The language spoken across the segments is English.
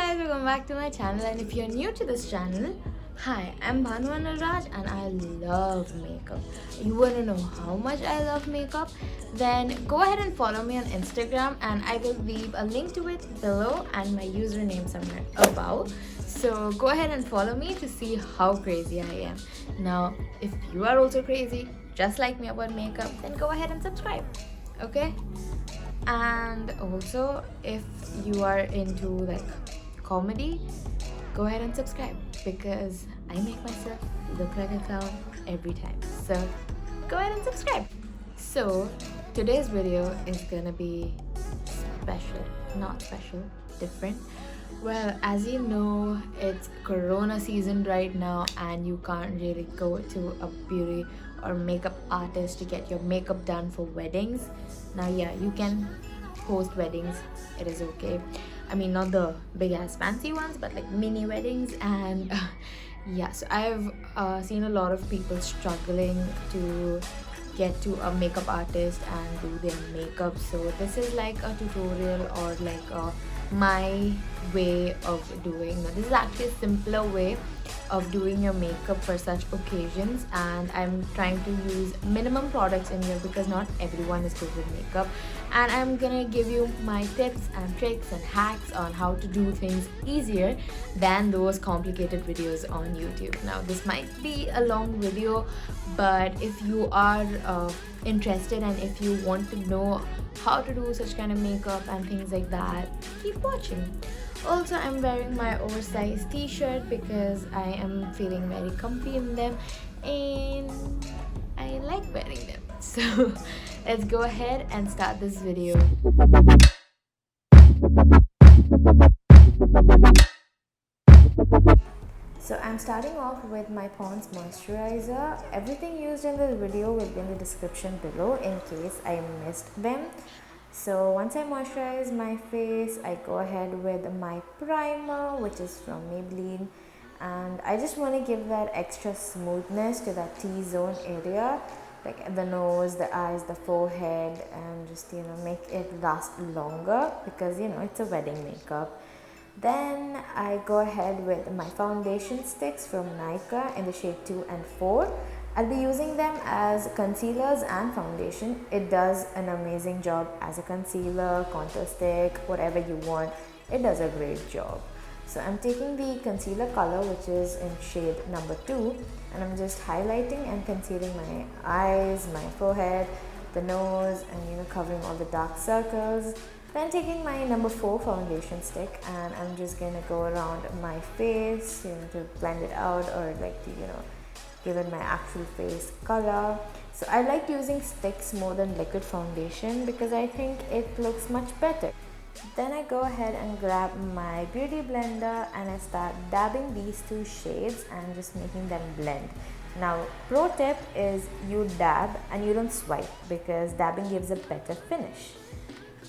guys, welcome back to my channel, and if you're new to this channel, hi, I'm Bhanu Anil and I love makeup. You want to know how much I love makeup? Then go ahead and follow me on Instagram, and I will leave a link to it below and my username somewhere above. So go ahead and follow me to see how crazy I am. Now, if you are also crazy, just like me about makeup, then go ahead and subscribe. Okay? And also, if you are into like comedy, go ahead and subscribe because I make myself look like a clown every time. So go ahead and subscribe. So today's video is gonna be special, not special, different. Well, as you know, it's corona season right now and you can't really go to a beauty or makeup artist to get your makeup done for weddings. Now yeah, you can host weddings, it is okay. I mean, not the big ass fancy ones, but like mini weddings. And yeah, so I've seen a lot of people struggling to get to a makeup artist and do their makeup. So this is like a tutorial or like my way of doing. Now, this is actually a simpler way of doing your makeup for such occasions, and I'm trying to use minimum products in here because not everyone is good with makeup, and I'm gonna give you my tips and tricks and hacks on how to do things easier than those complicated videos on YouTube. Now this might be a long video, but if you are interested and if you want to know how to do such kind of makeup and things like that, keep watching. Also, I'm wearing my oversized t-shirt because I am feeling very comfy in them and I like wearing them. So let's go ahead and start this video. So I'm starting off with my Pond's Moisturiser. Everything used in this video will be in the description below in case I missed them. So once I moisturize my face, I go ahead with my primer, which is from Maybelline, and I just want to give that extra smoothness to that T-zone area, like the nose, the eyes, the forehead, and just make it last longer because it's a wedding makeup. Then I go ahead with my foundation sticks from Nykaa in the shade 2 and 4. I'll be using them as concealers and foundation. It does an amazing job as a concealer, contour stick, whatever you want. It does a great job. So I'm taking the concealer color, which is in shade number 2, and I'm just highlighting and concealing my eyes, my forehead, the nose, and covering all the dark circles. Then taking my number 4 foundation stick, and I'm just gonna go around my face, to blend it out or like to give it my actual face color. So I like using sticks more than liquid foundation because I think it looks much better. Then I go ahead and grab my beauty blender and I start dabbing these 2 shades and just making them blend. Now, pro tip is you dab and you don't swipe because dabbing gives a better finish.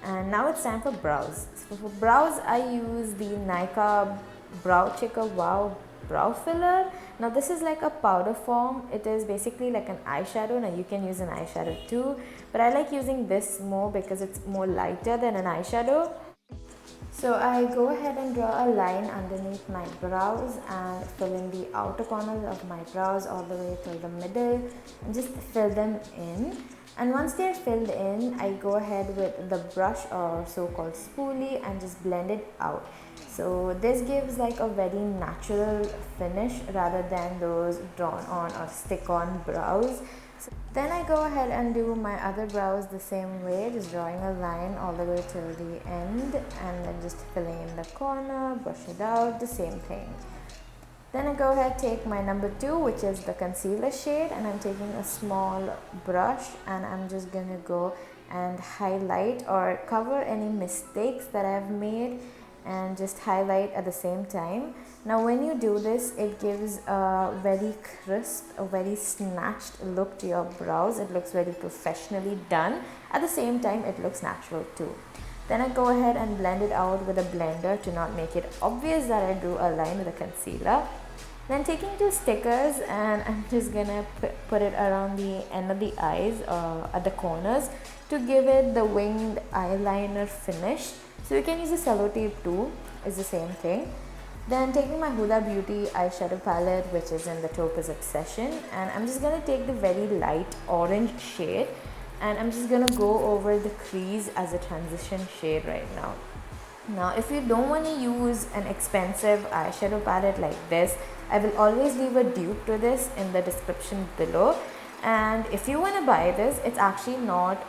And now it's time for brows. So for brows, I use the Nykaa Brow Checker Wow Brow Filler. Now this is like a powder form. It is basically like an eyeshadow. Now you can use an eyeshadow too, but I like using this more because it's more lighter than an eyeshadow. So I go ahead and draw a line underneath my brows and fill in the outer corners of my brows all the way till the middle and just fill them in. And once they're filled in, I go ahead with the brush or so-called spoolie and just blend it out. So this gives like a very natural finish rather than those drawn on or stick on brows. So then I go ahead and do my other brows the same way, just drawing a line all the way till the end and then just filling in the corner, brush it out, the same thing. Then I go ahead, take my number 2, which is the concealer shade, and I'm taking a small brush and I'm just gonna go and highlight or cover any mistakes that I've made and just highlight at the same time. Now when you do this, it gives a very crisp, a very snatched look to your brows. It looks very professionally done. At the same time, it looks natural too. Then I go ahead and blend it out with a blender to not make it obvious that I drew a line with a concealer. Then taking 2 stickers and I'm just gonna put it around the end of the eyes at the corners to give it the winged eyeliner finish. So you can use a cello tape too. is the same thing. Then taking my Huda Beauty eyeshadow palette, which is in the Topaz Obsession, and I'm just going to take the very light orange shade, and I'm just going to go over the crease as a transition shade right now. Now, if you don't want to use an expensive eyeshadow palette like this, I will always leave a dupe to this in the description below. And if you want to buy this, it's actually not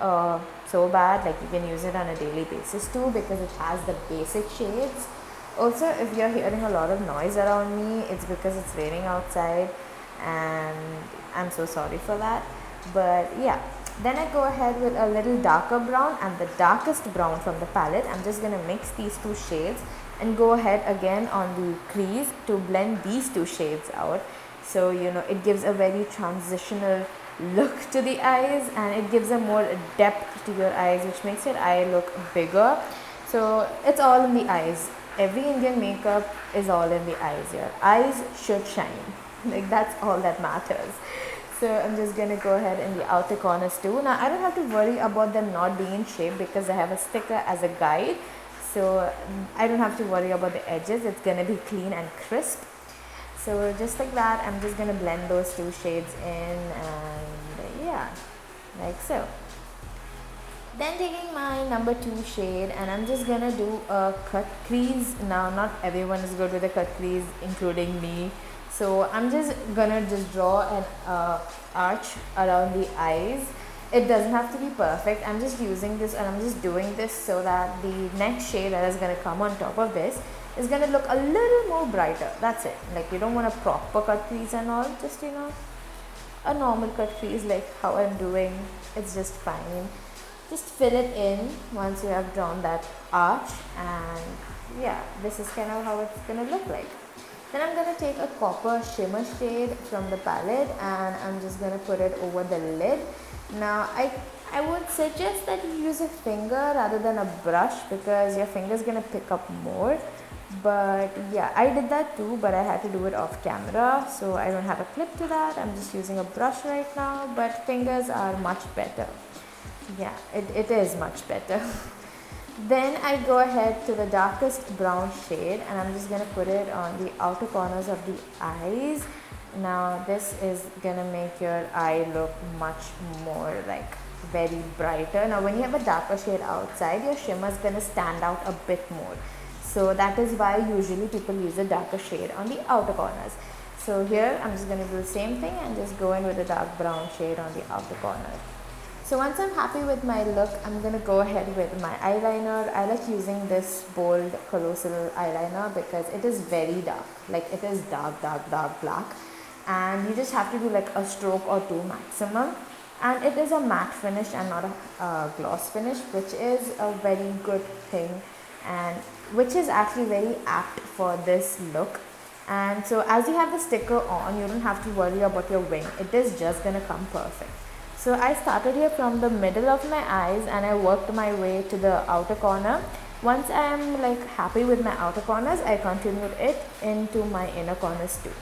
so bad. Like, you can use it on a daily basis too, because it has the basic shades. Also, if you're hearing a lot of noise around me, it's because it's raining outside, and I'm so sorry for that. But yeah, then I go ahead with a little darker brown and the darkest brown from the palette. I'm just going to mix these two shades and go ahead again on the crease to blend these two shades out. So, you know, it gives a very transitional look to the eyes, and it gives a more depth to your eyes, which makes your eye look bigger. So it's all in the eyes. Every Indian makeup is all in the eyes. Your eyes should shine. Like, that's all that matters. So I'm just going to go ahead in the outer corners too. Now, I don't have to worry about them not being in shape because I have a sticker as a guide. So I don't have to worry about the edges. It's going to be clean and crisp. So just like that, I'm just going to blend those two shades in, and yeah, like so. Then taking my number 2 shade, and I'm just gonna do a cut crease. Now, not everyone is good with a cut crease, including me. So I'm just gonna draw an arch around the eyes. It doesn't have to be perfect. I'm just using this, and I'm just doing this so that the next shade that is gonna come on top of this is gonna look a little more brighter. That's it. Like, you don't want a proper cut crease and all. Just, you know, a normal cut crease like how I'm doing. It's just fine. Just fill it in once you have drawn that arch, and yeah, this is kind of how it's gonna look like. Then I'm gonna take a copper shimmer shade from the palette, and I'm just gonna put it over the lid. Now, I would suggest that you use a finger rather than a brush, because your finger is gonna pick up more. But yeah, I did that too, but I had to do it off camera, so I don't have a clip to that. I'm just using a brush right now, but fingers are much better. Yeah, it is much better. Then I go ahead to the darkest brown shade, and I'm just gonna put it on the outer corners of the eyes. Now, this is gonna make your eye look much more like very brighter. Now, when you have a darker shade outside, your shimmer is gonna stand out a bit more. So that is why usually people use a darker shade on the outer corners. So here I'm just gonna do the same thing and just go in with a dark brown shade on the outer corner. So once I'm happy with my look, I'm going to go ahead with my eyeliner. I like using this bold Colossal eyeliner because it is very dark. Like, it is dark black. And you just have to do like a stroke or two maximum. And it is a matte finish and not a gloss finish, which is a very good thing, and which is actually very apt for this look. And so as you have the sticker on, you don't have to worry about your wing. It is just going to come perfect. So I started here from the middle of my eyes, and I worked my way to the outer corner. Once I am like happy with my outer corners, I continued it into my inner corners too.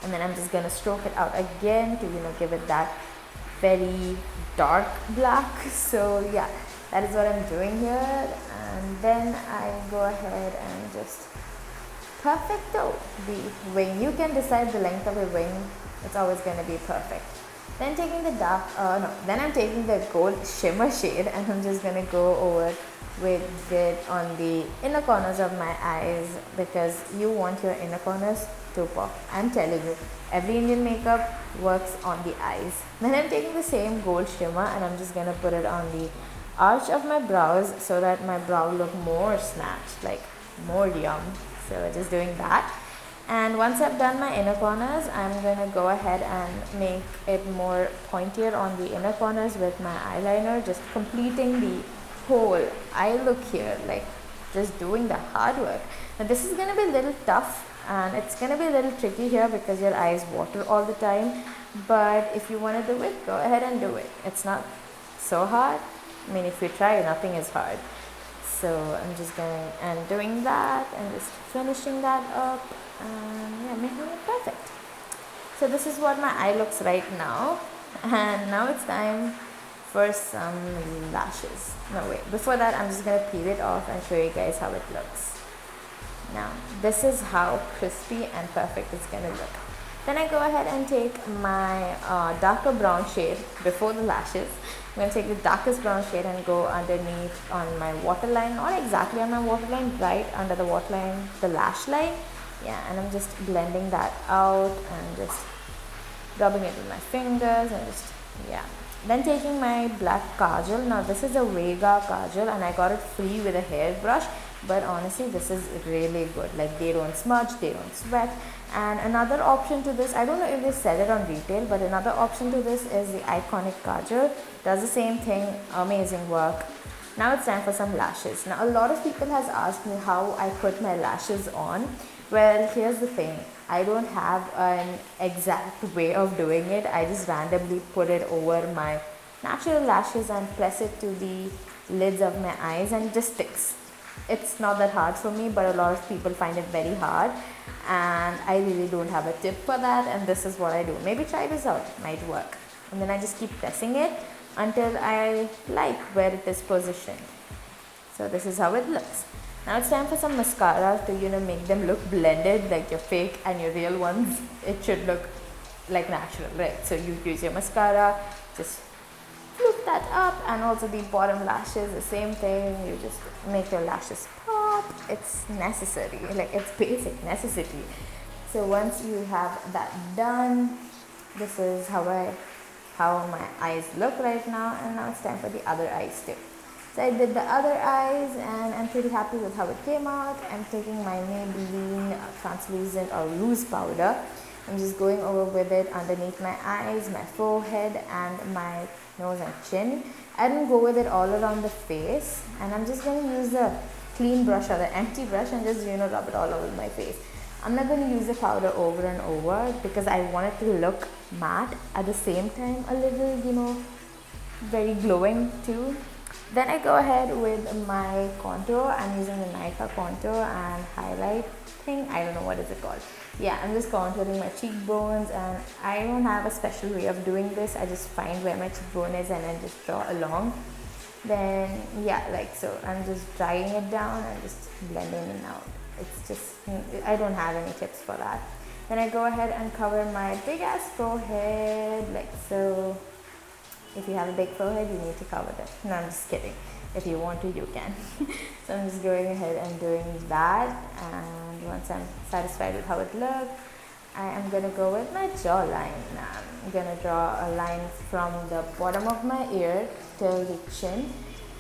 And then I'm just going to stroke it out again to, you know, give it that very dark black. So yeah, that is what I'm doing here. And then I go ahead and just perfecto the wing. You can decide the length of a wing. It's always going to be perfect. Then taking the then I'm taking the gold shimmer shade, and I'm just gonna go over with it on the inner corners of my eyes, because you want your inner corners to pop. I'm telling you, every Indian makeup works on the eyes. Then I'm taking the same gold shimmer, and I'm just gonna put it on the arch of my brows so that my brow look more snatched, like more yum. So just doing that. And once I've done my inner corners, I'm going to go ahead and make it more pointier on the inner corners with my eyeliner, just completing the whole eye look here, like just doing the hard work. Now, this is going to be a little tough, and it's going to be a little tricky here because your eyes water all the time. But if you want to do it, go ahead and do it. It's not so hard. I mean, if you try, nothing is hard. So I'm just going and doing that and just finishing that up. Yeah, making it perfect. So this is what my eye looks right now, and now it's time for some lashes. No, wait, before that I'm just gonna peel it off and show you guys how it looks. Now this is how crispy and perfect it's gonna look. Then I go ahead and take my darker brown shade before the lashes. I'm going to take the darkest brown shade and go underneath on my waterline, not exactly on my waterline, right under the waterline, the lash line. Yeah, and I'm just blending that out and just rubbing it with my fingers and just, yeah. Then taking my black Kajal. Now this is a Vega Kajal and I got it free with a hairbrush. But honestly, this is really good. Like, they don't smudge, they don't sweat. And another option to this, I don't know if they sell it on retail, but another option to this is the Iconic Kajal. Does the same thing, amazing work. Now it's time for some lashes. Now a lot of people has asked me how I put my lashes on. Well, here's the thing. I don't have an exact way of doing it. I just randomly put it over my natural lashes and press it to the lids of my eyes and it just sticks. It's not that hard for me, but a lot of people find it very hard and I really don't have a tip for that, and this is what I do. Maybe try this out, it might work. And then I just keep pressing it until I like where it is positioned. So this is how it looks. Now it's time for some mascara to, you know, make them look blended, like your fake and your real ones. It should look like natural, right? So you use your mascara, just flip that up, and also the bottom lashes, the same thing. You just make your lashes pop. It's necessary, like it's basic necessity. So once you have that done, this is how my eyes look right now, and now it's time for the other eyes too. So I did the other eyes and I'm pretty happy with how it came out. I'm taking my Maybelline translucent or loose powder. I'm just going over with it underneath my eyes, my forehead and my nose and chin. I didn't go with it all around the face, and I'm just going to use the clean brush or the empty brush and just, you know, rub it all over my face. I'm not going to use the powder over and over because I want it to look matte at the same time, a little, you know, very glowing too. Then I go ahead with my contour. I'm using the Nykaa contour and highlight thing. I don't know what is it called. Yeah, I'm just contouring my cheekbones, and I don't have a special way of doing this. I just find where my cheekbone is and then just draw along. Then yeah, like so. I'm just drying it down and just blending it out. It's just, I don't have any tips for that. Then I go ahead and cover my big ass forehead like so. If you have a big forehead, you need to cover that. No, I'm just kidding. If you want to, you can. So I'm just going ahead and doing that. And once I'm satisfied with how it looks, I am going to go with my jawline. Now I'm going to draw a line from the bottom of my ear till the chin.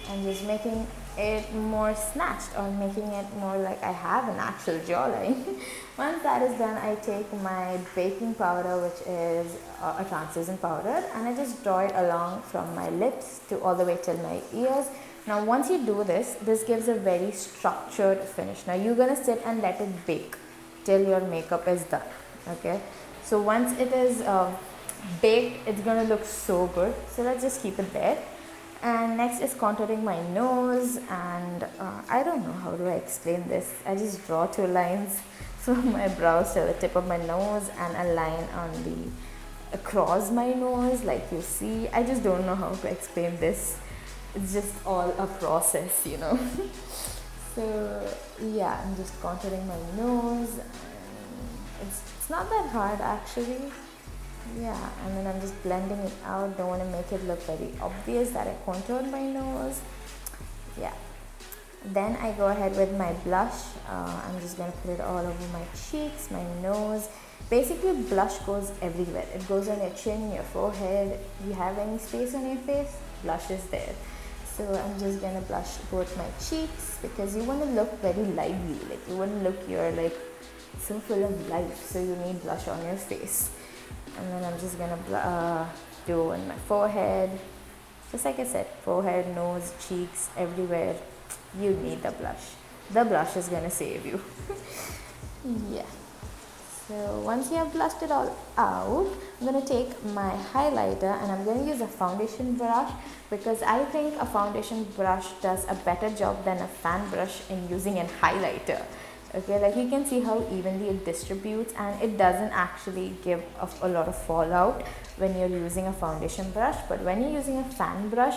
And just making it more snatched, or making it more like I have an actual jawline. Once that is done, I take my baking powder, which is a translucent powder, and I just draw it along from my lips to all the way till my ears. Now once you do this, this gives a very structured finish. Now you're gonna sit and let it bake till your makeup is done. Okay, so once it is baked, it's gonna look so good. So let's just keep it there. And next is contouring my nose, and I don't know how do I explain this. I just draw two lines from my brows to the tip of my nose and a line on the across my nose, like you see. I just don't know how to explain this. It's just all a process, you know. So yeah, I'm just contouring my nose, and it's not that hard actually. Yeah, and then I'm just blending it out. Don't want to make it look very obvious that I contoured my nose. Yeah. Then I go ahead with my blush. I'm just going to put it all over my cheeks, my nose. Basically, blush goes everywhere. It goes on your chin, your forehead. You have any space on your face, blush is there. So I'm just going to blush both my cheeks because you want to look very lively. Like you want to look, you're like so full of life. So you need blush on your face. And then I'm just gonna do on my forehead, just like I said, forehead, nose, cheeks, everywhere. You need the blush. The blush is gonna save you. Yeah. So once you have blushed it all out, I'm gonna take my highlighter and I'm gonna use a foundation brush because I think a foundation brush does a better job than a fan brush in using a highlighter. Okay, like you can see how evenly it distributes, and it doesn't actually give a lot of fallout when you're using a foundation brush. But when you're using a fan brush,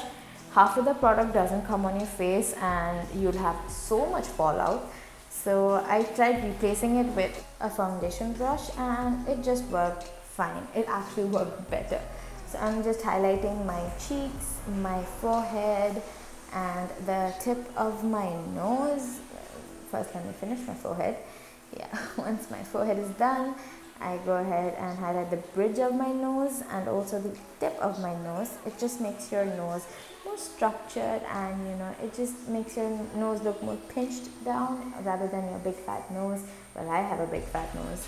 half of the product doesn't come on your face and you'll have so much fallout. So I tried replacing it with a foundation brush and it just worked fine. It actually worked better. So I'm just highlighting my cheeks, my forehead, and the tip of my nose. First, let me finish my forehead. Yeah, once my forehead is done, I go ahead and highlight the bridge of my nose and also the tip of my nose. It just makes your nose more structured, and it just makes your nose look more pinched down rather than your big fat nose. Well, I have a big fat nose.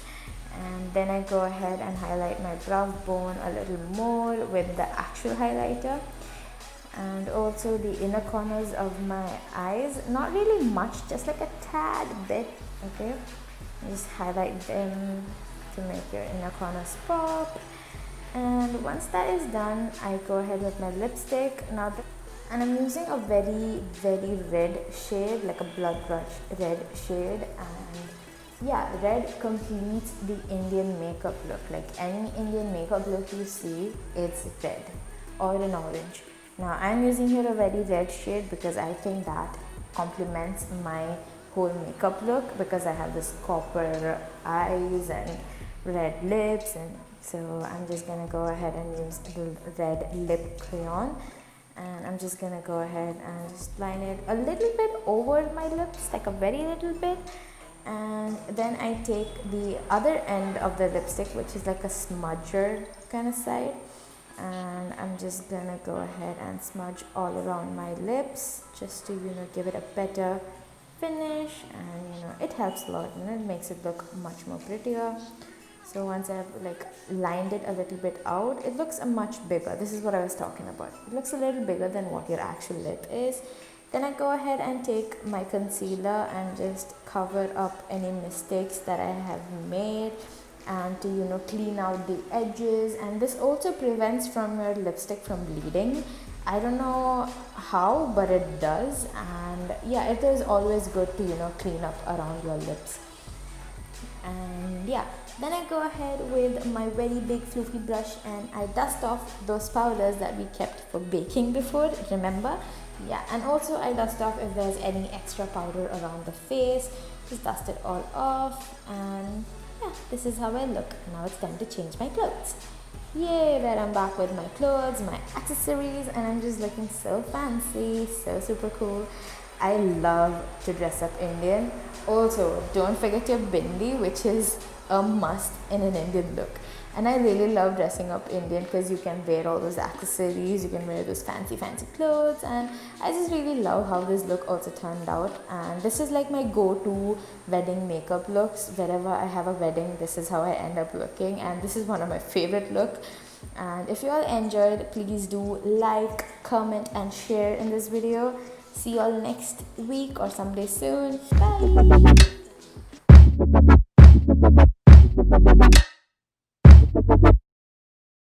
And then I go ahead and highlight my brow bone a little more with the actual highlighter, and also the inner corners of my eyes. Not really much, just like a tad bit. Okay, just highlight them to make your inner corners pop. And once that is done, I go ahead with my lipstick and I'm using a very red shade, like a blood rush red shade. And yeah, red completes the Indian makeup look. Like any Indian makeup look you see, it's red or an orange. Now I'm using here a very red shade because I think that complements my whole makeup look, because I have this copper eyes and red lips, and so I'm just gonna go ahead and use the red lip crayon, and I'm just gonna go ahead and just line it a little bit over my lips, like a very little bit. And then I take the other end of the lipstick, which is like a smudger kind of side, and I'm just gonna go ahead and smudge all around my lips just to give it a better finish. And it helps a lot, it makes it look much more prettier. So once I've lined it a little bit out, it looks much bigger. This is what I was talking about. It looks a little bigger than what your actual lip is. Then I go ahead and take my concealer and just cover up any mistakes that I have made, and to clean out the edges. And this also prevents from your lipstick from bleeding. I don't know how, but it does. And yeah, it is always good to clean up around your lips. And yeah, then I go ahead with my very big floofy brush and I dust off those powders that we kept for baking before, remember? Yeah, and also I dust off if there's any extra powder around the face. Just dust it all off, and yeah, this is how I look. Now it's time to change my clothes. Yay, there I'm back with my clothes, my accessories, and I'm just looking so fancy, so super cool. I love to dress up Indian. Also, don't forget your bindi, which is a must in an Indian look. And I really love dressing up Indian because you can wear all those accessories, you can wear those fancy clothes, and I just really love how this look also turned out. And this is like my go-to wedding makeup looks. Wherever I have a wedding, this is how I end up looking, and this is one of my favorite look. And if you all enjoyed, please do like, comment and share in this video. See you all next week or someday soon. Bye.